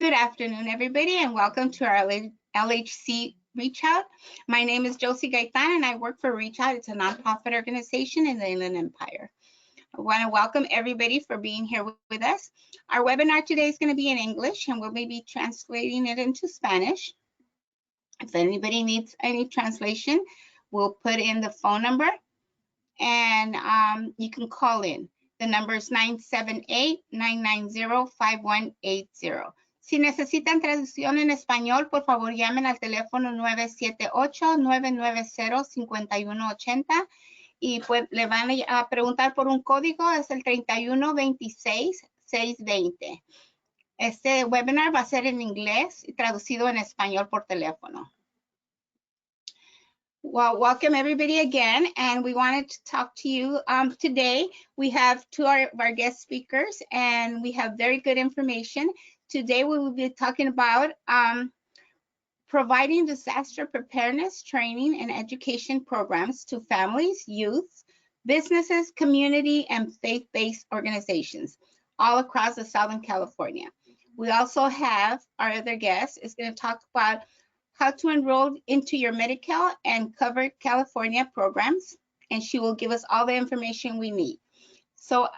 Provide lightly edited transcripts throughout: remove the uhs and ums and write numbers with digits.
Good afternoon, everybody, and welcome to our LHC Reach Out. My name is Josie Gaitan, and I work for Reach Out. It's a nonprofit organization in the Inland Empire. I want to welcome everybody for being here with us. Our webinar today is going to be in English, and we'll be translating it into Spanish. If anybody needs any translation, we'll put in the phone number, and you can call in. The number is 978-990-5180. Si necesitan traducción en español, por favor llamen al teléfono 978-990-5180 y pues le van a preguntar por un código, es el 3126620. Este webinar va a ser en inglés y traducido en español por teléfono. Well, welcome everybody again, and we wanted to talk to you today. We have two of our guest speakers, and we have very good information. Today we will be talking about providing disaster preparedness training and education programs to families, youth, businesses, community, and faith-based organizations all across the Southern California. We also have our other guest is going to talk about how to enroll into your Medi-Cal and Covered California programs, and she will give us all the information we need. So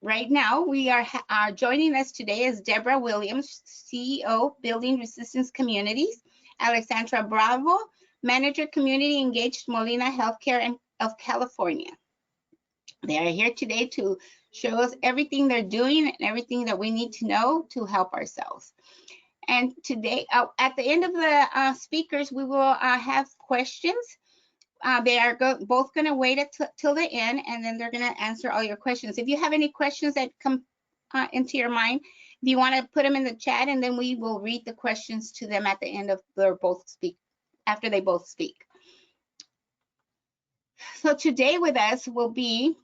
right now, we are joining us today is Deborah Williams, CEO, Building Resistance Communities, Alexandra Bravo, Manager, Community Engaged Molina Healthcare of California. They are here today to show us everything they're doing and everything that we need to know to help ourselves. And today, at the end of the speakers, we will have questions. They are both going to wait till the end, and then they're going to answer all your questions. If you have any questions that come into your mind, if you want to put them in the chat, and then we will read the questions to them at the end of after they both speak. So today with us will be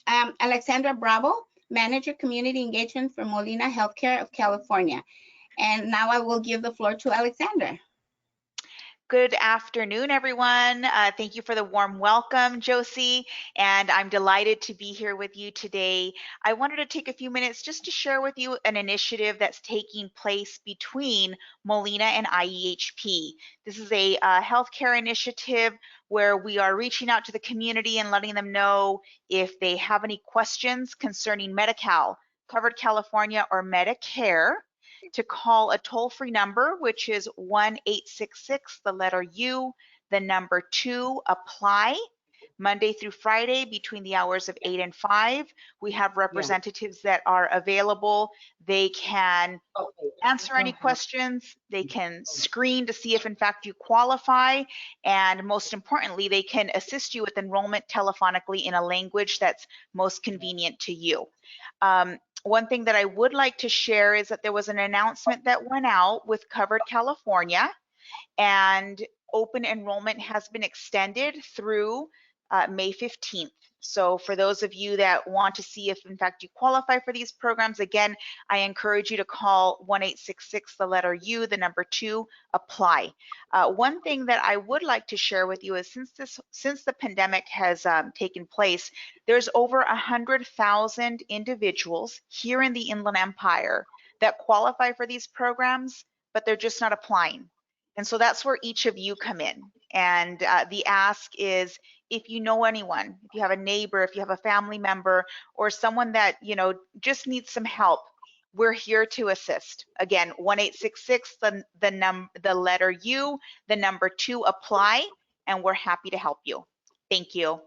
Alexandra Bravo, Manager Community Engagement for Molina Healthcare of California. And now I will give the floor to Alexandra. Good afternoon, everyone. Thank you for the warm welcome, Josie, and I'm delighted to be here with you today. I wanted to take a few minutes just to share with you an initiative that's taking place between Molina and IEHP. This is a healthcare initiative where we are reaching out to the community and letting them know if they have any questions concerning Medi-Cal, Covered California, or Medicare, to call a toll-free number, which is 1-866, the letter U, the number 2, apply. Monday through Friday between the hours of 8 and 5. We have representatives that are available. They can answer any questions. They can screen to see if in fact you qualify. And most importantly, they can assist you with enrollment telephonically in a language that's most convenient to you. One thing that I would like to share is that there was an announcement that went out with Covered California, and open enrollment has been extended through May 15th. So for those of you that want to see if in fact you qualify for these programs, again, I encourage you to call 1-866, the letter U, the number 2, apply. One thing that I would like to share with you is since the pandemic has taken place, there's over 100,000 individuals here in the Inland Empire that qualify for these programs, but they're just not applying. And so that's where each of you come in. And the ask is, if you know anyone, if you have a neighbor, if you have a family member, or someone that, you know, just needs some help, we're here to assist. Again, 1-866, the letter U, the number 2, apply, and we're happy to help you. Thank you.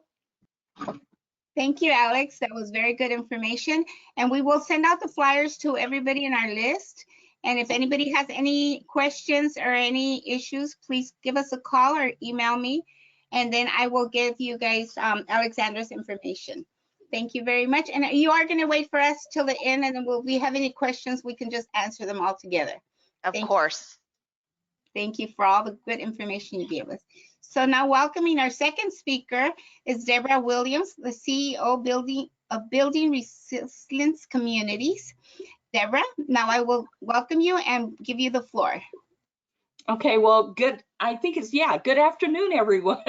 Thank you, Alex. That was very good information. And we will send out the flyers to everybody in our list. And if anybody has any questions or any issues, please give us a call or email me, and then I will give you guys Alexandra's information. Thank you very much. And you are going to wait for us till the end, and then if we have any questions, we can just answer them all together. Of course. Thank you for all the good information you gave us. So now welcoming our second speaker is Deborah Williams, the CEO of Building Resilience Communities. Deborah, now I will welcome you and give you the floor. Okay, well, good. I think it's, yeah, good afternoon, everyone.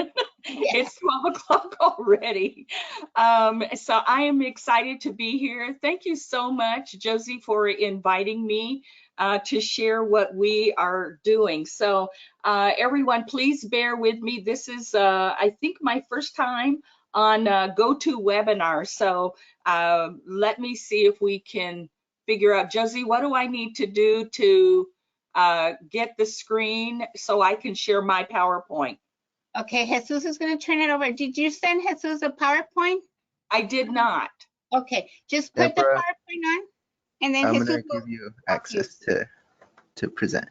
Yes. It's 12 o'clock already. So I am excited to be here. Thank you so much, Josie, for inviting me to share what we are doing. So everyone, please bear with me. This is, I think, my first time on GoToWebinar. So let me see if we can figure out. Josie, what do I need to do to get the screen so I can share my PowerPoint? Okay, Jesus is going to turn it over. Did you send Jesus a PowerPoint? I did not. Okay, just put the Deborah, PowerPoint on, and then I'm Jesus gonna will give you help you. access to present.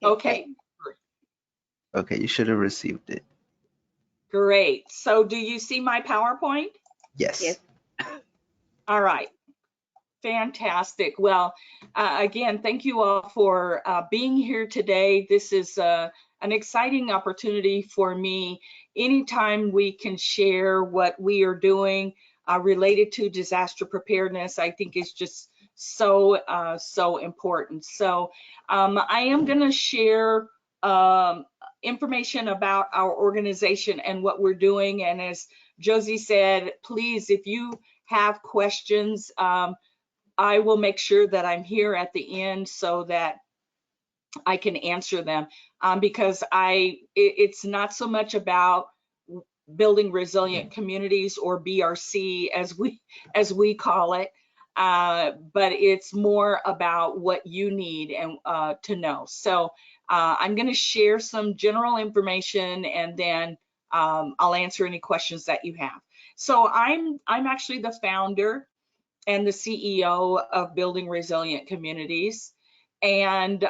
Okay, Okay, you should have received it. great. So do you see my PowerPoint? Yes. Yes. All right. Fantastic. Well, again, thank you all for being here today. This is an exciting opportunity for me. Anytime we can share what we are doing related to disaster preparedness, I think is just so important. So I am going to share information about our organization and what we're doing. And as Josie said, please, if you have questions, I will make sure that I'm here at the end so that I can answer them, because it's not so much about building resilient communities, or BRC as we call it, but it's more about what you need and to know. So I'm going to share some general information, and then I'll answer any questions that you have. So I'm actually the founder and the CEO of Building Resilient Communities. And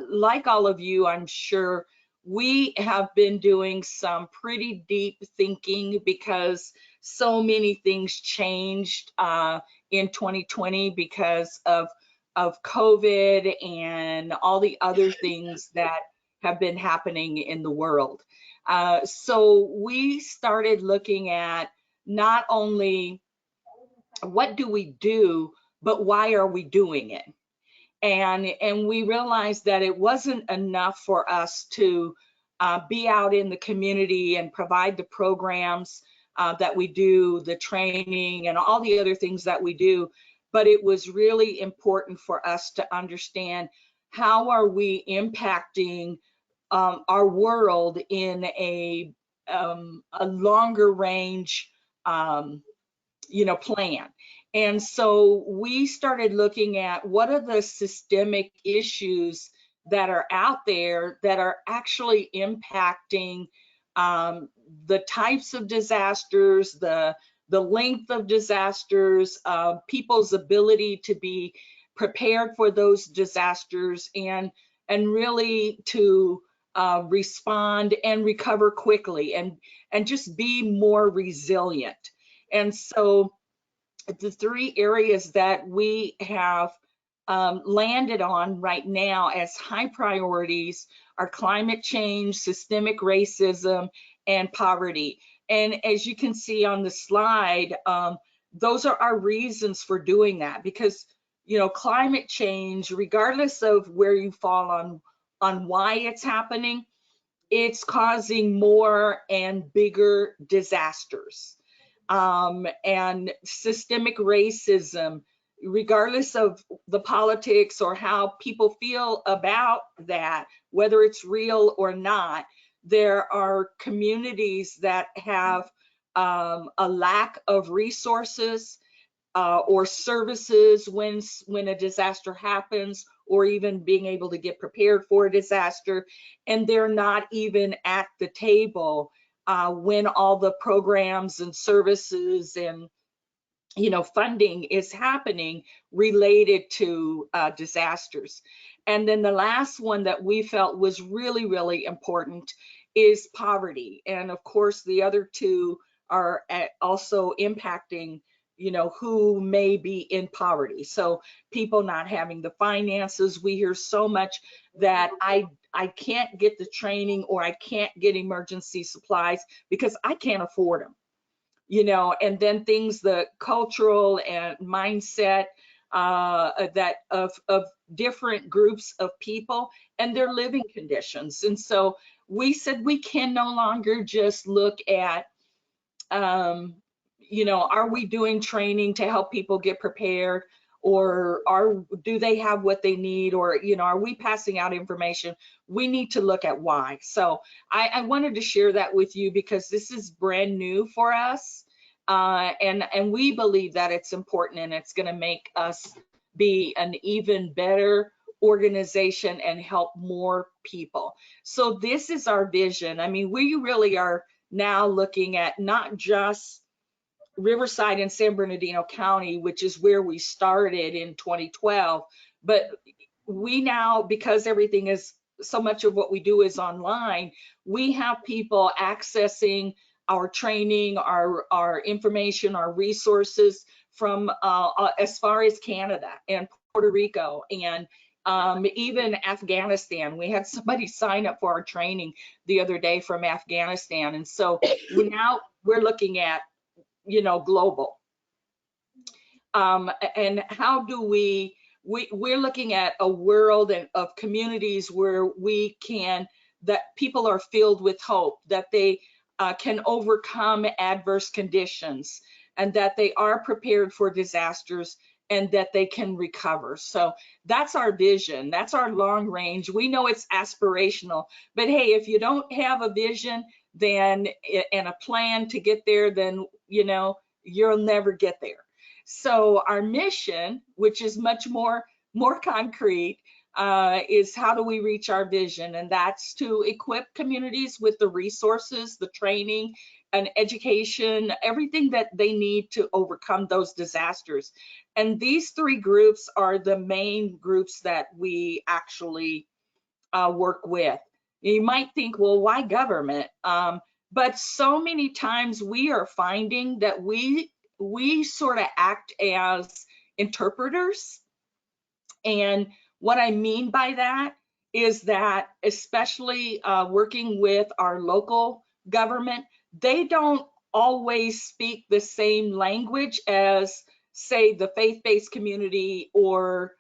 like all of you, I'm sure we have been doing some pretty deep thinking, because so many things changed in 2020 because of COVID and all the other things that have been happening in the world. So we started looking at not only what do we do, but why are we doing it? And we realized that it wasn't enough for us to be out in the community and provide the programs that we do, the training and all the other things that we do, but it was really important for us to understand how are we impacting our world in a longer range plan. And so we started looking at what are the systemic issues that are out there that are actually impacting the types of disasters, the length of disasters, people's ability to be prepared for those disasters, and really to respond and recover quickly, and just be more resilient. And so the three areas that we have landed on right now as high priorities are climate change, systemic racism, and poverty. And as you can see on the slide, those are our reasons for doing that, because climate change, regardless of where you fall on why it's happening, it's causing more and bigger disasters. And systemic racism, regardless of the politics or how people feel about that, whether it's real or not, there are communities that have a lack of resources or services when a disaster happens, or even being able to get prepared for a disaster, and they're not even at the table when all the programs and services and funding is happening related to disasters. And then the last one that we felt was really, really important is poverty. And of course, the other two are also impacting who may be in poverty. So people not having the finances. We hear so much that I can't get the training, or I can't get emergency supplies because I can't afford them. And then things, the cultural and mindset that of different groups of people and their living conditions. And so we said we can no longer just look at, you know, are we doing training to help people get prepared, or do they have what they need, or, you know, are we passing out information? We need to look at why. So I wanted to share that with you because this is brand new for us, and we believe that it's important, and it's going to make us be an even better organization and help more people. So this is our vision. I mean, we really are now looking at not just Riverside and San Bernardino County, which is where we started in 2012, but we now, because everything is, so much of what we do is online, we have people accessing our training, our information, our resources from as far as Canada and Puerto Rico and even Afghanistan. We had somebody sign up for our training the other day from Afghanistan. And so we're looking at, you know, global. And how do we're looking at a world of communities where that people are filled with hope, that they can overcome adverse conditions, and that they are prepared for disasters, and that they can recover. So that's our vision. That's our long range. We know it's aspirational, but hey, if you don't have a vision and a plan to get there, then, you know, you'll never get there. So our mission, which is much more concrete, is how do we reach our vision? And that's to equip communities with the resources, the training and education, everything that they need to overcome those disasters. And these three groups are the main groups that we actually work with. You might think, well, why government? But so many times we are finding that we sort of act as interpreters. And what I mean by that is that, especially working with our local government, they don't always speak the same language as, say, the faith-based community or,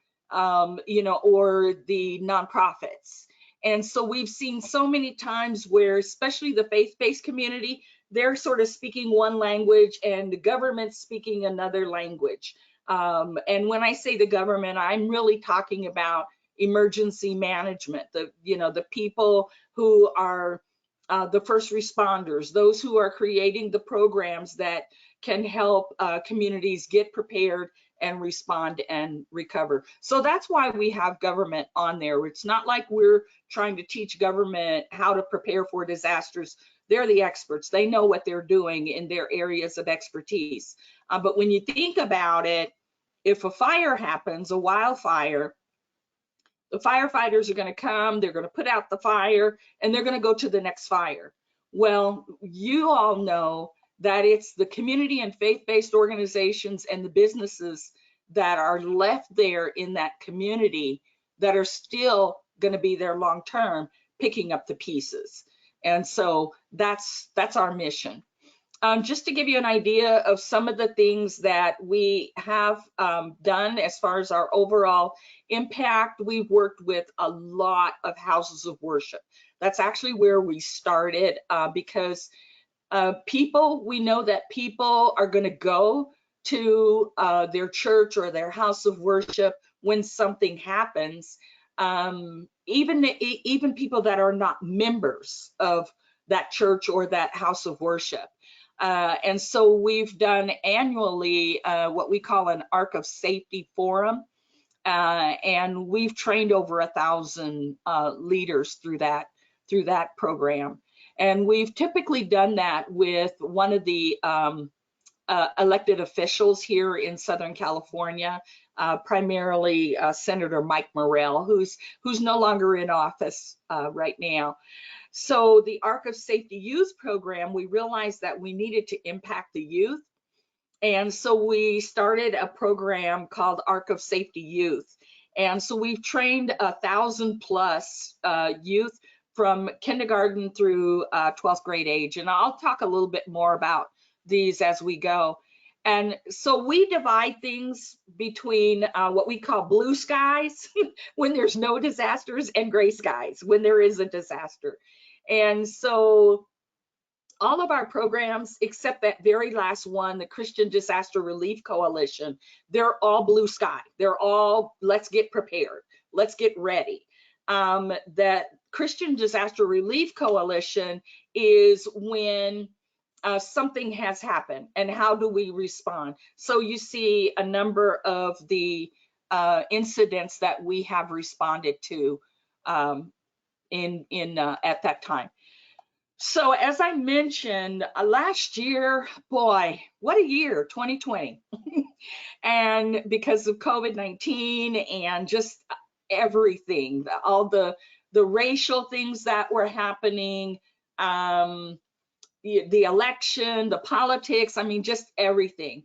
you know, or the nonprofits. And so we've seen so many times where, especially the faith-based community, they're sort of speaking one language and the government's speaking another language. And when I say the government, I'm really talking about emergency management, the people who are the first responders, those who are creating the programs that can help communities get prepared and respond and recover. So that's why we have government on there. It's not like we're trying to teach government how to prepare for disasters. They're the experts. They know what they're doing in their areas of expertise. But when you think about it, if a fire happens, a wildfire, the firefighters are going to come, they're going to put out the fire, and they're going to go to the next fire. Well, you all know that it's the community and faith-based organizations and the businesses that are left there in that community that are still going to be there long term, picking up the pieces. And so that's our mission. Just to give you an idea of some of the things that we have done as far as our overall impact, we've worked with a lot of houses of worship. That's actually where we started because we know that people are going to go to their church or their house of worship when something happens. Even people that are not members of that church or that house of worship. And so we've done annually what we call an Ark of Safety Forum, and we've trained over 1,000 leaders through that program. And we've typically done that with one of the elected officials here in Southern California, primarily Senator Mike Morrell, who's no longer in office right now. So the Ark of Safety Youth program, we realized that we needed to impact the youth. And so we started a program called Ark of Safety Youth. And so we've trained 1,000+ youth from kindergarten through 12th grade age. And I'll talk a little bit more about these as we go. And so we divide things between what we call blue skies when there's no disasters and gray skies when there is a disaster. And so all of our programs, except that very last one, the Christian Disaster Relief Coalition, they're all blue sky. They're all, let's get prepared, let's get ready. That Christian Disaster Relief Coalition is when something has happened, and how do we respond? So you see a number of the incidents that we have responded to at that time. So as I mentioned, last year, boy, what a year, 2020. And because of COVID-19 and just everything, all the racial things that were happening, the election, the politics, I mean, just everything.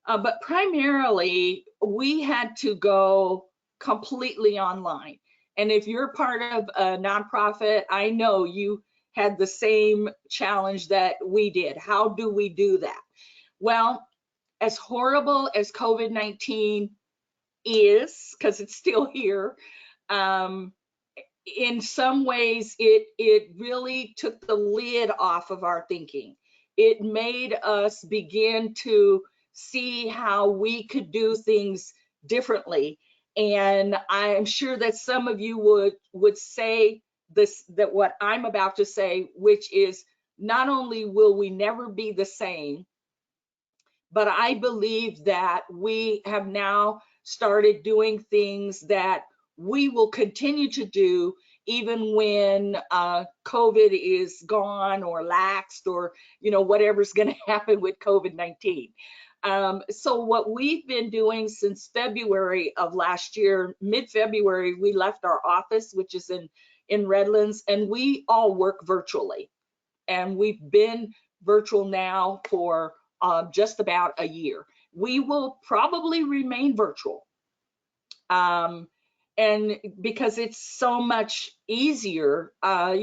But primarily, we had to go completely online. And if you're part of a nonprofit, I know you had the same challenge that we did. How do we do that? Well, as horrible as COVID-19 is, because it's still here, in some ways, it really took the lid off of our thinking. It made us begin to see how we could do things differently. And I'm sure that some of you would say this, that what I'm about to say, which is not only will we never be the same, but I believe that we have now started doing things that we will continue to do even when COVID is gone or laxed, or whatever's going to happen with COVID-19. So what we've been doing since February of last year, mid-February, we left our office, which is in Redlands, and we all work virtually. And we've been virtual now for just about a year. We will probably remain virtual. And because it's so much easier, I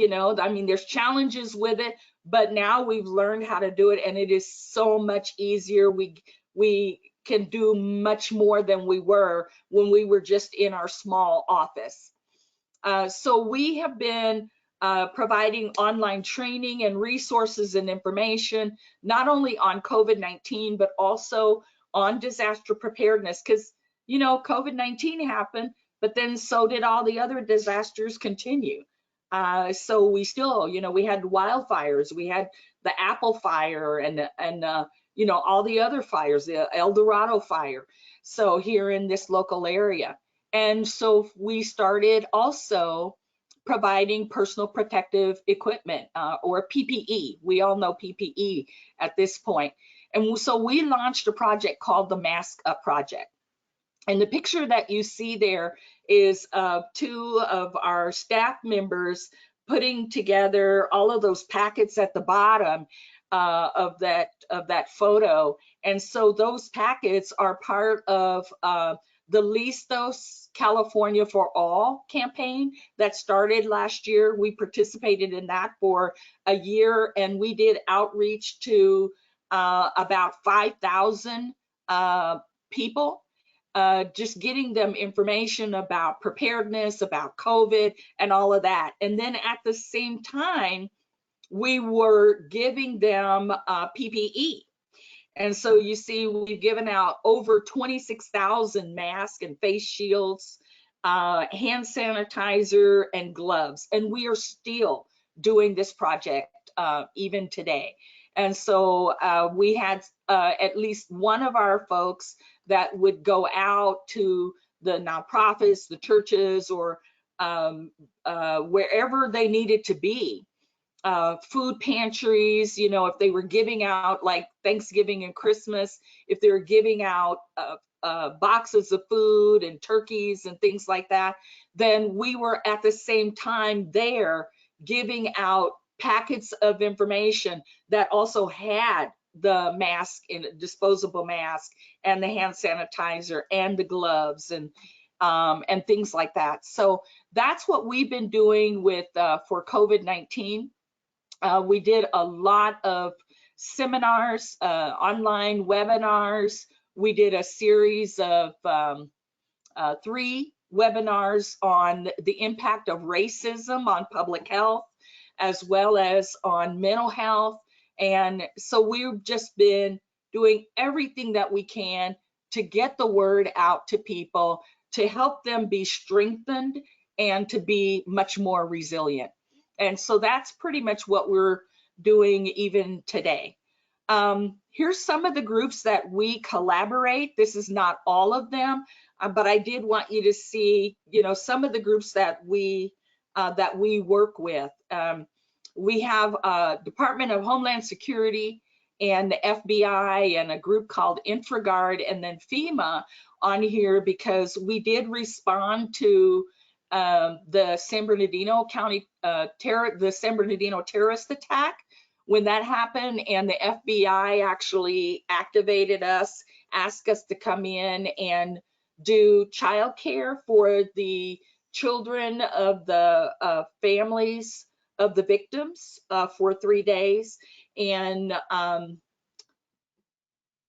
mean, there's challenges with it, but now we've learned how to do it, and it is so much easier. We can do much more than we were when we were just in our small office. So we have been providing online training and resources and information, not only on COVID-19, but also on disaster preparedness, because COVID-19 happened, but then so did all the other disasters continue. So we still, we had wildfires, we had the Apple fire, and all the other fires, the El Dorado fire, so here in this local area. And so we started also providing personal protective equipment, or PPE. We all know PPE at this point. And so we launched a project called the Mask Up Project. And the picture that you see there is two of our staff members putting together all of those packets at the bottom of that photo. And so those packets are part of the Listos California for All campaign that started last year. We participated in that for a year, and we did outreach to about 5,000 people, just getting them information about preparedness, about COVID, and all of that. And then at the same time, we were giving them PPE. And so you see, we've given out over 26,000 masks and face shields, hand sanitizer, and gloves. And we are still doing this project even today. And so we had at least one of our folks that would go out to the nonprofits, the churches, or wherever they needed to be. Food pantries, if they were giving out, like Thanksgiving and Christmas, if they were giving out boxes of food and turkeys and things like that, then we were at the same time there giving out packets of information that also had the mask and disposable mask and the hand sanitizer and the gloves and things like that. So that's what we've been doing with for COVID-19. We did a lot of seminars, online webinars. We did a series of 3 webinars on the impact of racism on public health. as well as on mental health. And so we've just been doing everything that we can to get the word out to people, to help them be strengthened and to be much more resilient. And so that's pretty much what we're doing even today. Here's some of the groups that we collaborate. This is not all of them, but I did want you to see, some of the groups that we work with. We have Department of Homeland Security and the FBI and a group called Insured, and then FEMA on here because we did respond to the San Bernardino County the San Bernardino terrorist attack when that happened, and the FBI actually activated us, asked us to come in and do childcare for the children of the families of the victims for 3 days. And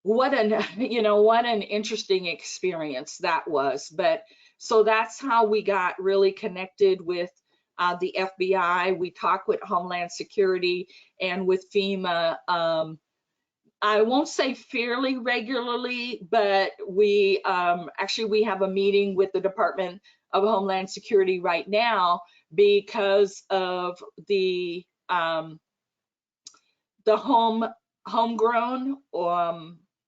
what an interesting experience that was. But so that's how we got really connected with the FBI. We talk with Homeland Security and with FEMA. I won't say fairly regularly, but we we have a meeting with the Department of Homeland Security right now because of the homegrown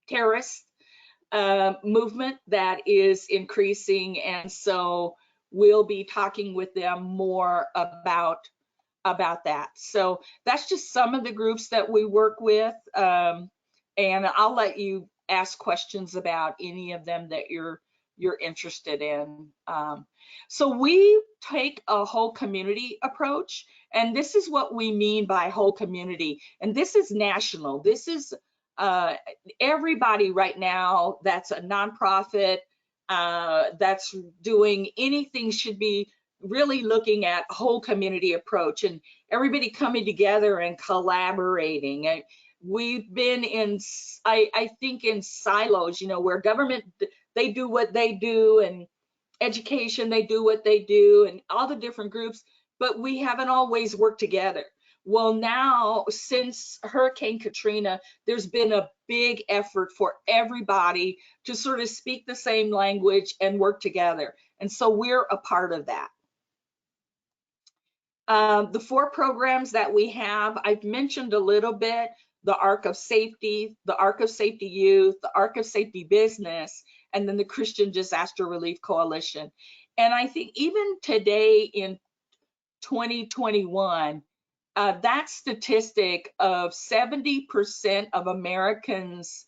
terrorist movement that is increasing, and so we'll be talking with them more about that. So that's just some of the groups that we work with, and I'll let you ask questions about any of them that you're interested in. So we take a whole community approach, and this is what we mean by whole community, and this is national. This is everybody right now that's a nonprofit that's doing anything should be really looking at whole community approach and everybody coming together and collaborating. We've been in, I think, in silos, where government, they do what they do, and education, they do what they do, and all the different groups, but we haven't always worked together. Well, now, since Hurricane Katrina, there's been a big effort for everybody to sort of speak the same language and work together. And so we're a part of that. The 4 programs that we have, I've mentioned a little bit: the Arc of Safety, the Arc of Safety Youth, the Arc of Safety Business, and then the Christian Disaster Relief Coalition. And I think even today in 2021, that statistic of 70% of Americans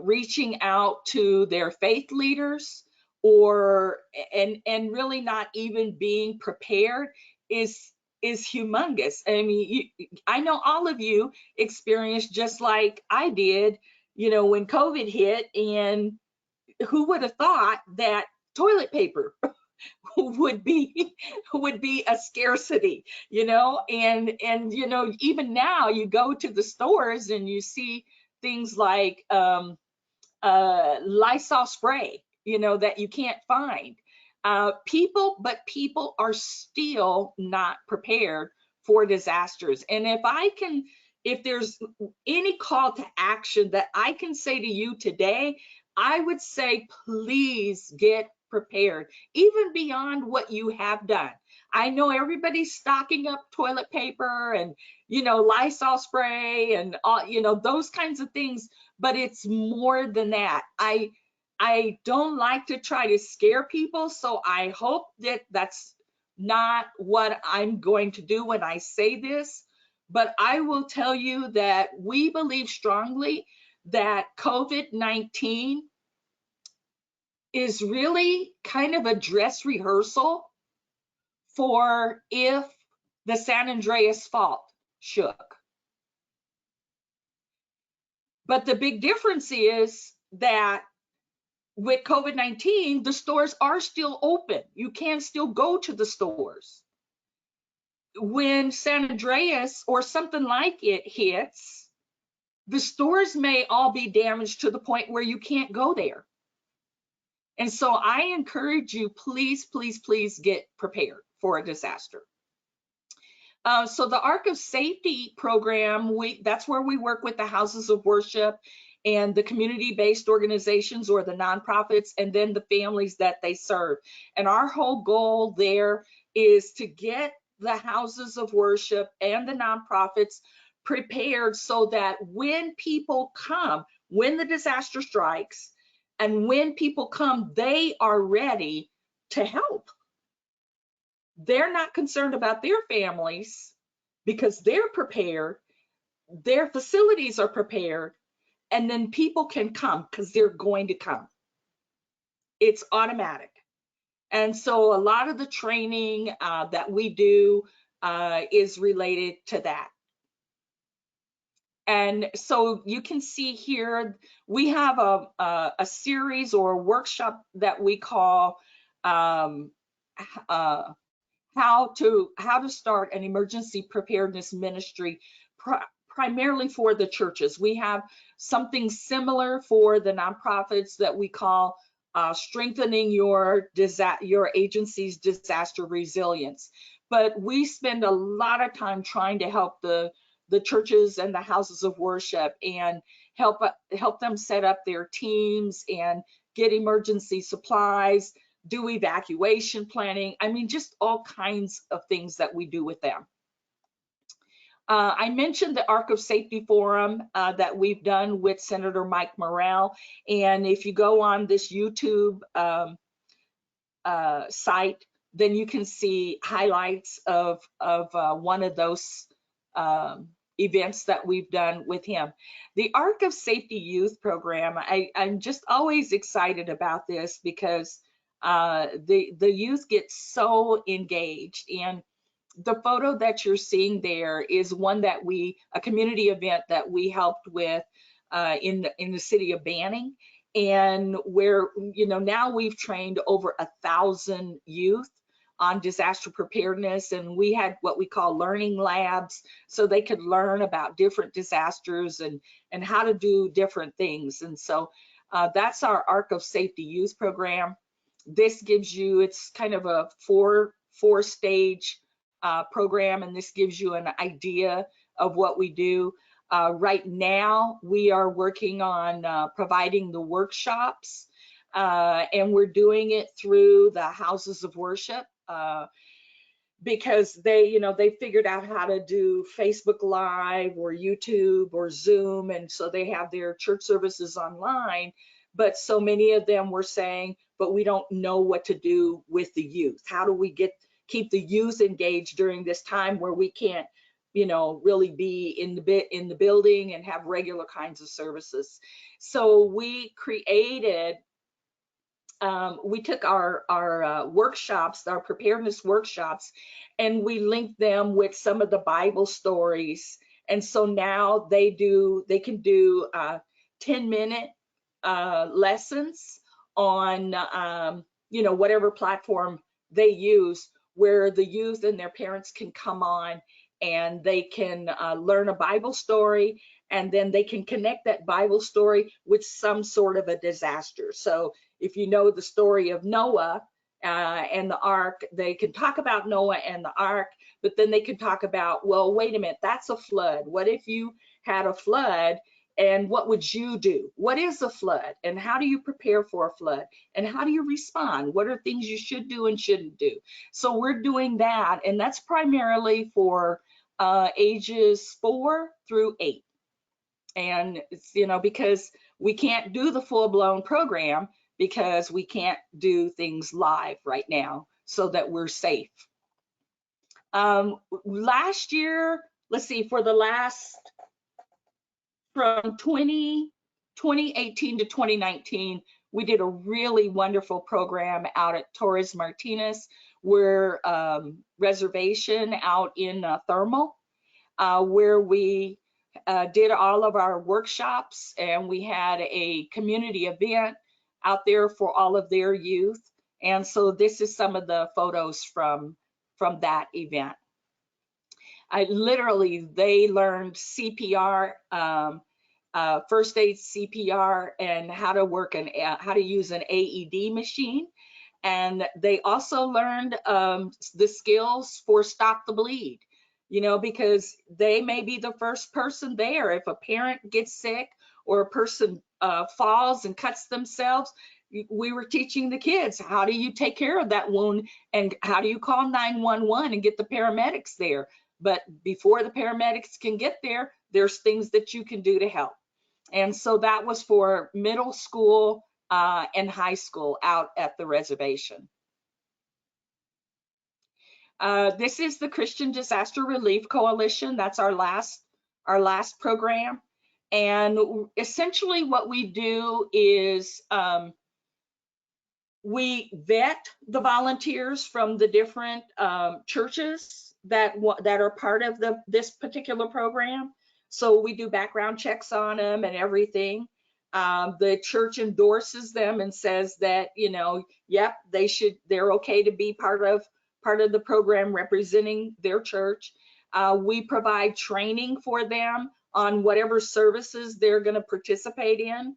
reaching out to their faith leaders and really not even being prepared is humongous. I mean, I know all of you experienced just like I did, when COVID hit, and who would have thought that toilet paper would be a scarcity, and even now you go to the stores and you see things like Lysol spray, that you can't find. People are still not prepared for disasters. And if there's any call to action that I can say to you today, I would say, please get prepared, even beyond what you have done. I know everybody's stocking up toilet paper and, Lysol spray and all, those kinds of things, but it's more than that. I don't like to try to scare people, so I hope that that's not what I'm going to do when I say this, but I will tell you that we believe strongly that COVID-19 is really kind of a dress rehearsal for if the San Andreas fault shook. But the big difference is that with COVID-19, the stores are still open. You can still go to the stores. When San Andreas or something like it hits, the stores may all be damaged to the point where you can't go there. And so I encourage you, please, please, please get prepared for a disaster. So the Ark of Safety program, that's where we work with the houses of worship and the community-based organizations or the nonprofits, and then the families that they serve. And our whole goal there is to get the houses of worship and the nonprofits prepared so that when people come, when the disaster strikes, and when people come, they are ready to help. They're not concerned about their families because they're prepared, their facilities are prepared, and then people can come because they're going to come. It's automatic. And so a lot of the training that we do is related to that. And so you can see here, we have a series or a workshop that we call how to start an emergency preparedness ministry, primarily for the churches. We have something similar for the nonprofits that we call strengthening your agency's disaster resilience. But we spend a lot of time trying to help the churches and the houses of worship and help them set up their teams and get emergency supplies, do evacuation planning. I mean, just all kinds of things that we do with them. I mentioned the Ark of Safety Forum that we've done with Senator Mike Morrell. And if you go on this YouTube site, then you can see highlights of one of those events that we've done with him. The Ark of Safety Youth Program, I'm just always excited about this because the youth get so engaged. And the photo that you're seeing there is one that a community event that we helped with in the city of Banning, and where, you know, now we've trained over 1,000 youth on disaster preparedness, and we had what we call learning labs, so they could learn about different disasters and how to do different things. And so that's our Ark of Safety Youth Program. This gives you, it's kind of a four-stage program, and this gives you an idea of what we do. Right now, we are working on providing the workshops, and we're doing it through the houses of worship because they figured out how to do Facebook Live or YouTube or Zoom, and so they have their church services online. But so many of them were saying, but we don't know what to do with the youth. How do we keep the youth engaged during this time where we can't, really be in the building and have regular kinds of services? So we created, we took our workshops, our preparedness workshops, and we linked them with some of the Bible stories. And so now they can do 10-minute lessons on whatever platform they use, where the youth and their parents can come on and they can learn a Bible story, and then they can connect that Bible story with some sort of a disaster. So if you know the story of Noah and the ark, they can talk about Noah and the ark, but then they can talk about, well, wait a minute, that's a flood. What if you had a flood? And what would you do? What is a flood? And how do you prepare for a flood? And how do you respond? What are things you should do and shouldn't do? So we're doing that, and that's primarily for ages 4 through 8. And it's, because we can't do the full-blown program because we can't do things live right now so that we're safe. Last year, let's see, from 2018 to 2019, we did a really wonderful program out at Torres Martinez, where reservation out in Thermal, where we did all of our workshops, and we had a community event out there for all of their youth. And so this is some of the photos from that event. They learned CPR, first aid CPR, and how to use an AED machine. And they also learned the skills for Stop the Bleed. you know, because they may be the first person there. If a parent gets sick or a person falls and cuts themselves, we were teaching the kids, how do you take care of that wound and how do you call 911 and get the paramedics there? But before the paramedics can get there, there's things that you can do to help. And so that was for middle school and high school out at the reservation. This is the Christian Disaster Relief Coalition. That's our last program. And essentially what we do is we vet the volunteers from the different churches that are part of this particular program. So we do background checks on them and everything. The church endorses them and says that, you know, yep, they're okay to be part of the program representing their church. We provide training for them on whatever services they're going to participate in.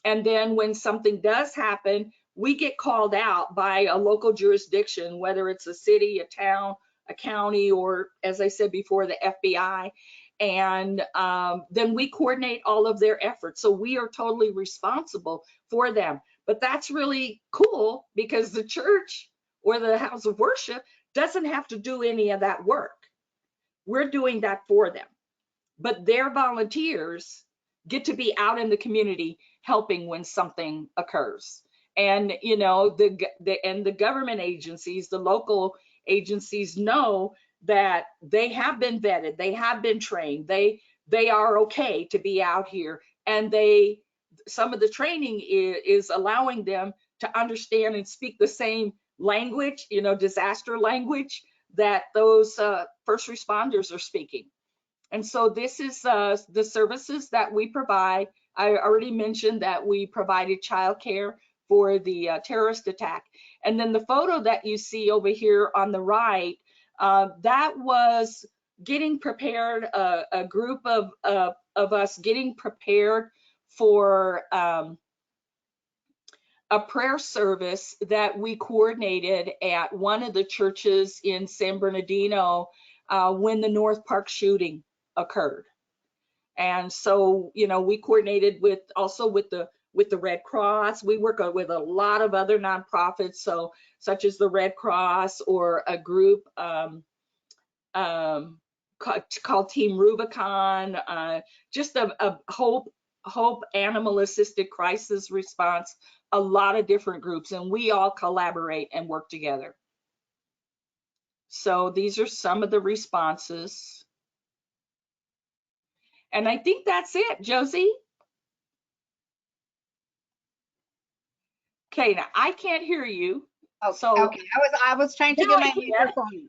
And then when something does happen, we get called out by a local jurisdiction, whether it's a city, a town, a county, or as I said before, the FBI. And then we coordinate all of their efforts. So we are totally responsible for them. But that's really cool because the church or the house of worship doesn't have to do any of that work. We're doing that for them. But their volunteers get to be out in the community helping when something occurs. And, you know, the government agencies, the local agencies know that they have been vetted, they have been trained, they are okay to be out here. And some of the training is allowing them to understand and speak the same language, you know, disaster language that those first responders are speaking. And so this is the services that we provide. I already mentioned that we provided childcare for the terrorist attack. And then the photo that you see over here on the right, that was getting prepared, a group of us getting prepared for a prayer service that we coordinated at one of the churches in San Bernardino when the North Park shooting occurred. And so, you know, we coordinated also with the Red Cross. We work with a lot of other nonprofits, so such as the Red Cross or a group called Team Rubicon, just a Hope Animal Assisted Crisis Response, a lot of different groups, and we all collaborate and work together. So these are some of the responses. And I think that's it, Josie. Okay, now I can't hear you. Oh, so okay. I was trying to get my microphone.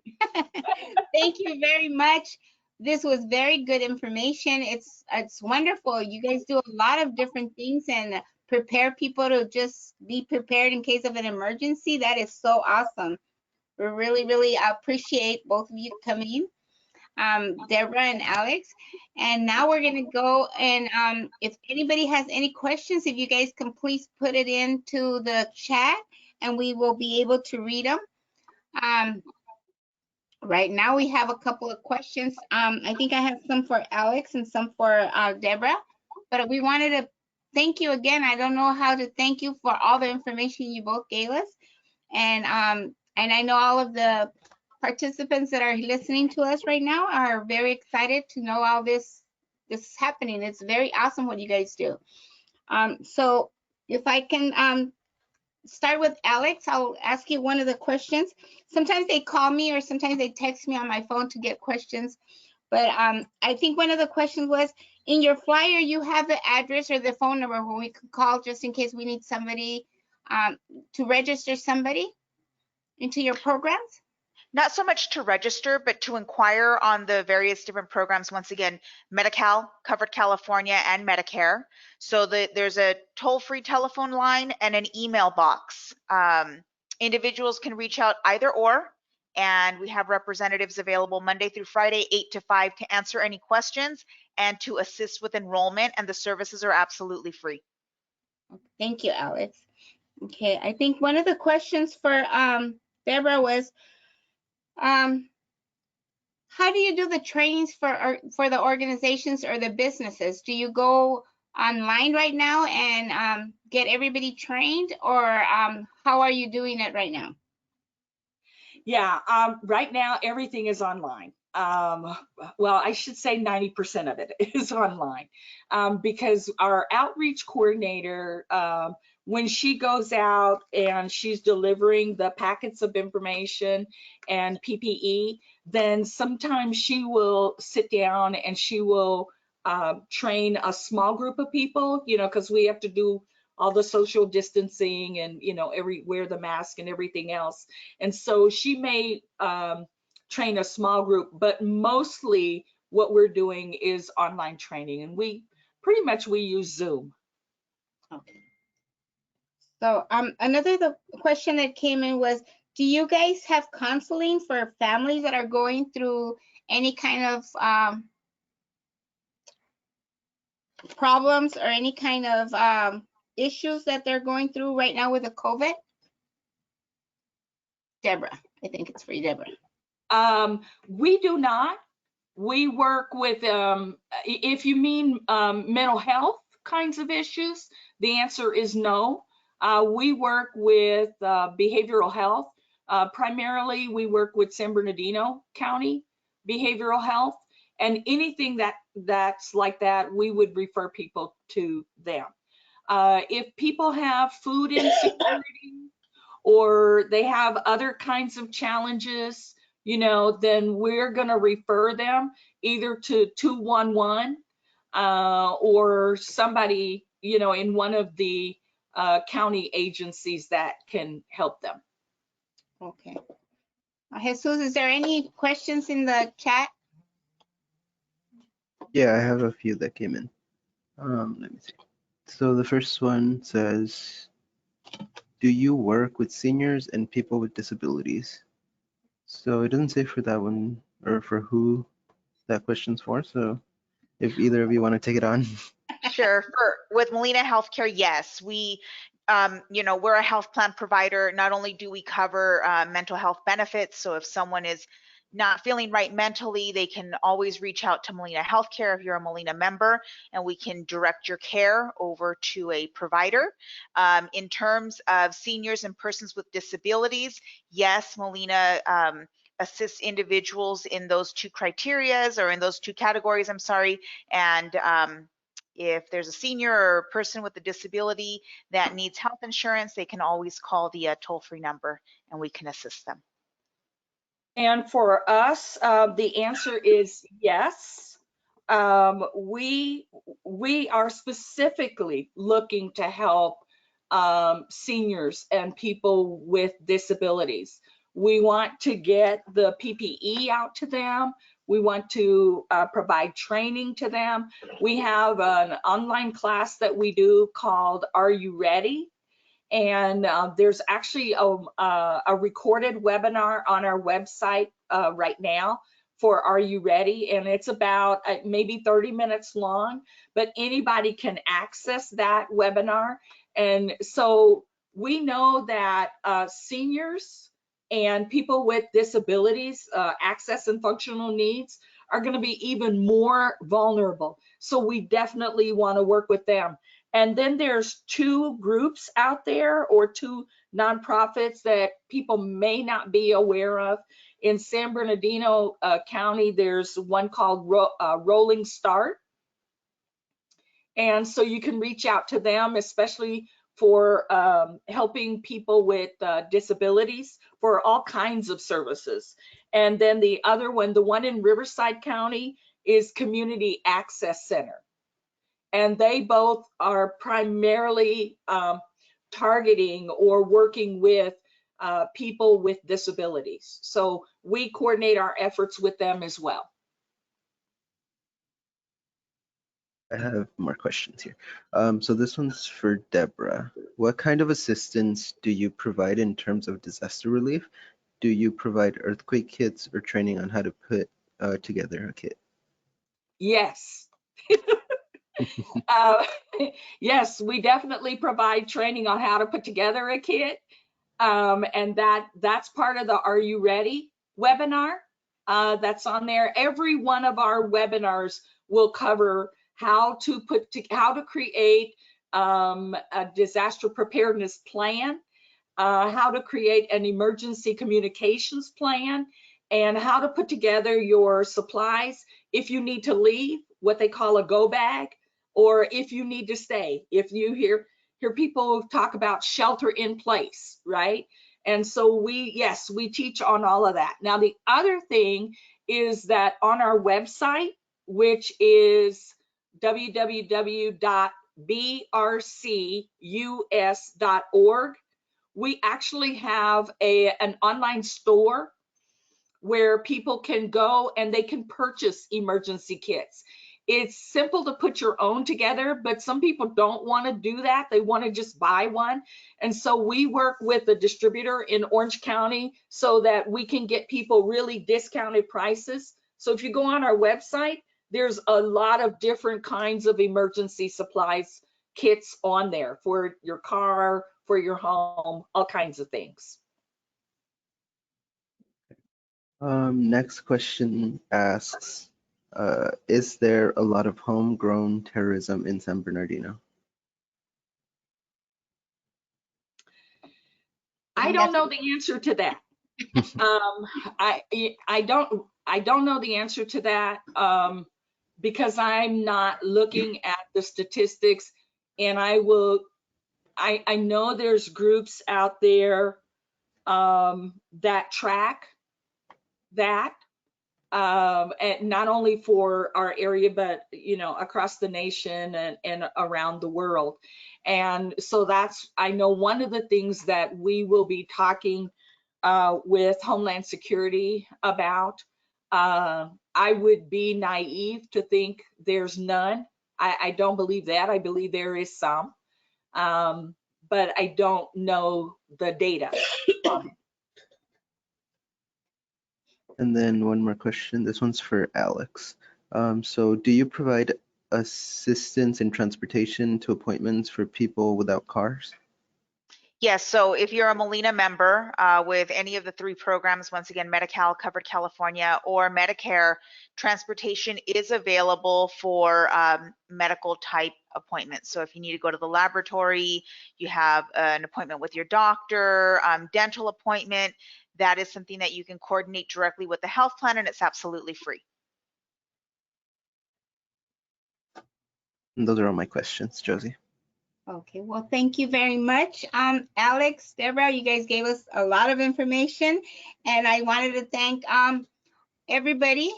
Thank you very much. This was very good information. It's wonderful. You guys do a lot of different things and prepare people to just be prepared in case of an emergency. That is so awesome. We really, really appreciate both of you coming, Deborah and Alex. And now we're going to go and if anybody has any questions, if you guys can please put it into the chat and we will be able to read them. Right now we have a couple of questions. I think I have some for Alex and some for Deborah, but we wanted to thank you again. I don't know how to thank you for all the information you both gave us. And I know all of the participants that are listening to us right now are very excited to know all this is happening. It's very awesome what you guys do. So if I can start with Alex, I'll ask you one of the questions. Sometimes they call me or sometimes they text me on my phone to get questions. But I think one of the questions was, in your flyer, you have the address or the phone number where we could call just in case we need somebody to register somebody into your programs? Not so much to register, but to inquire on the various different programs. Once again, Medi-Cal, Covered California, and Medicare. So there's a toll-free telephone line and an email box. Individuals can reach out either or, and we have representatives available Monday through Friday, 8 to 5, to answer any questions and to assist with enrollment, and the services are absolutely free. Thank you, Alex. Okay, I think one of the questions for Deborah was, how do you do the trainings for the organizations or the businesses? Do you go online right now and get everybody trained, or how are you doing it right now? Yeah, right now everything is online. Well, I should say 90% of it is online, because our outreach coordinator, when she goes out and she's delivering the packets of information and PPE, then sometimes she will sit down and she will train a small group of people, because we have to do all the social distancing and, wear the mask and everything else. And so she may train a small group, but mostly what we're doing is online training, and we use Zoom. Okay. So another question that came in was, do you guys have counseling for families that are going through any kind of problems or any kind of issues that they're going through right now with the COVID? Deborah, I think it's for you, Deborah. We do not. We work with, if you mean mental health kinds of issues, the answer is no. We work with behavioral health. Primarily, we work with San Bernardino County behavioral health, and anything that's like that, we would refer people to them. If people have food insecurity or they have other kinds of challenges, then we're going to refer them either to 211 or somebody, in one of the county agencies that can help them. Okay. Jesus, is there any questions in the chat? Yeah, I have a few that came in. Let me see. So the first one says, do you work with seniors and people with disabilities? So it doesn't say for that one or for who that question's for. So if either of you want to take it on. Sure. With Molina Healthcare, yes, we're a health plan provider. Not only do we cover mental health benefits, so if someone is not feeling right mentally, they can always reach out to Molina Healthcare if you're a Molina member, and we can direct your care over to a provider. In terms of seniors and persons with disabilities, yes, Molina assists individuals in those two criterias, or in those two categories, I'm sorry, and if there's a senior or a person with a disability that needs health insurance, they can always call the toll-free number and we can assist them. And for us, the answer is yes. We are specifically looking to help seniors and people with disabilities. We want to get the PPE out to them. We want to provide training to them. We have an online class that we do called Are You Ready? And there's actually a recorded webinar on our website right now for Are You Ready? And it's about maybe 30 minutes long, but anybody can access that webinar. And so we know that seniors and people with disabilities, access and functional needs, are going to be even more vulnerable. So we definitely want to work with them. And then there's two groups out there, or two nonprofits that people may not be aware of. In San Bernardino County, there's one called Rolling Start. And so you can reach out to them, especially for helping people with disabilities, for all kinds of services. And then the other one, the one in Riverside County, is Community Access Center. And they both are primarily targeting or working with people with disabilities. So we coordinate our efforts with them as well. I have more questions here. So this one's for Deborah. What kind of assistance do you provide in terms of disaster relief? Do you provide earthquake kits or training on how to put together a kit? Yes. Yes, we definitely provide training on how to put together a kit. And that's part of the Are You Ready webinar. that's on there. Every one of our webinars will cover how to create a disaster preparedness plan, how to create an emergency communications plan, and how to put together your supplies if you need to leave, what they call a go bag, or if you need to stay. If you hear people talk about shelter in place, right? And so we teach on all of that. Now, the other thing is that on our website, which is www.brcus.org, we actually have an online store where people can go and they can purchase emergency kits. It's simple to put your own together, but some people don't want to do that. They want to just buy one. And so we work with a distributor in Orange County so that we can get people really discounted prices. So if you go on our website, there's a lot of different kinds of emergency supplies kits on there for your car, for your home, all kinds of things. Next question asks, is there a lot of homegrown terrorism in San Bernardino? I don't know the answer to that. I don't know the answer to that because I'm not looking at the statistics, and I know there's groups out there that track that, and not only for our area, but across the nation and around the world. And so I know one of the things that we will be talking with Homeland Security about. I would be naive to think there's none. I don't believe that. I believe there is some, but I don't know the data. And then one more question. This one's for Alex. So do you provide assistance in transportation to appointments for people without cars? Yes, so if you're a Molina member with any of the 3 programs, once again, Medi-Cal, Covered California, or Medicare, transportation is available for medical type appointments. So if you need to go to the laboratory, you have an appointment with your doctor, dental appointment, that is something that you can coordinate directly with the health plan, and it's absolutely free. And those are all my questions, Josie. Okay, well, thank you very much. Alex, Deborah, you guys gave us a lot of information, and I wanted to thank everybody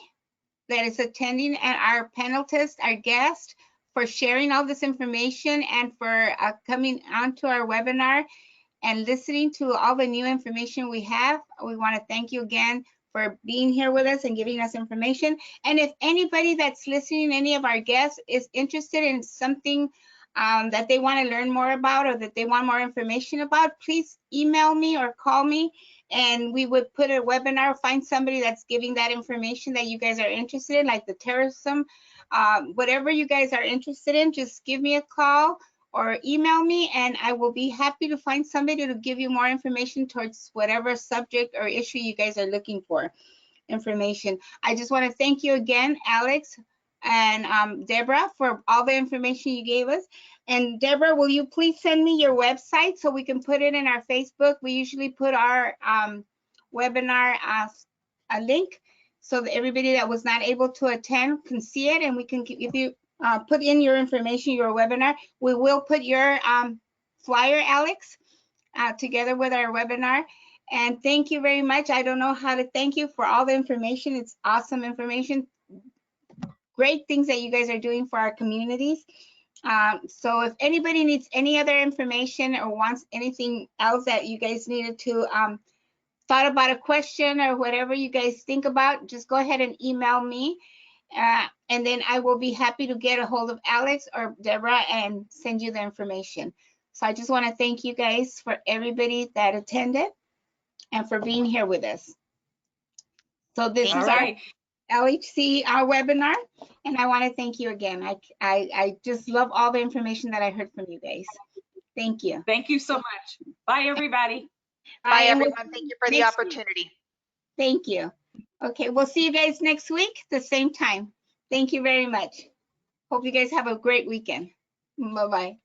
that is attending and our panelists, our guests, for sharing all this information and for coming onto our webinar and listening to all the new information we have. We want to thank you again for being here with us and giving us information. And if anybody that's listening, any of our guests, is interested in something that they want to learn more about or that they want more information about, please email me or call me, and we would put a webinar, find somebody that's giving that information that you guys are interested in, like the terrorism, whatever you guys are interested in, just give me a call or email me, and I will be happy to find somebody to give you more information towards whatever subject or issue you guys are looking for information. I just want to thank you again, Alex and Deborah, for all the information you gave us. And Deborah, will you please send me your website so we can put it in our Facebook? We usually put our webinar as a link so that everybody that was not able to attend can see it, and we can, if you put in your information, your webinar, we will put your flyer, Alex, together with our webinar. And thank you very much. I don't know how to thank you for all the information. It's awesome information. Great things that you guys are doing for our communities. So if anybody needs any other information or wants anything else that you guys needed to thought about a question or whatever you guys think about, just go ahead and email me. And then I will be happy to get a hold of Alex or Deborah and send you the information. So I just want to thank you guys for everybody that attended and for being here with us. So this is our LHC, our webinar, and I want to thank you again. I just love all the information that I heard from you guys. Thank you. Thank you so much. Bye, everybody. Bye, everyone. Thank you for the opportunity. Thank you. Okay, we'll see you guys next week, the same time. Thank you very much. Hope you guys have a great weekend. Bye-bye.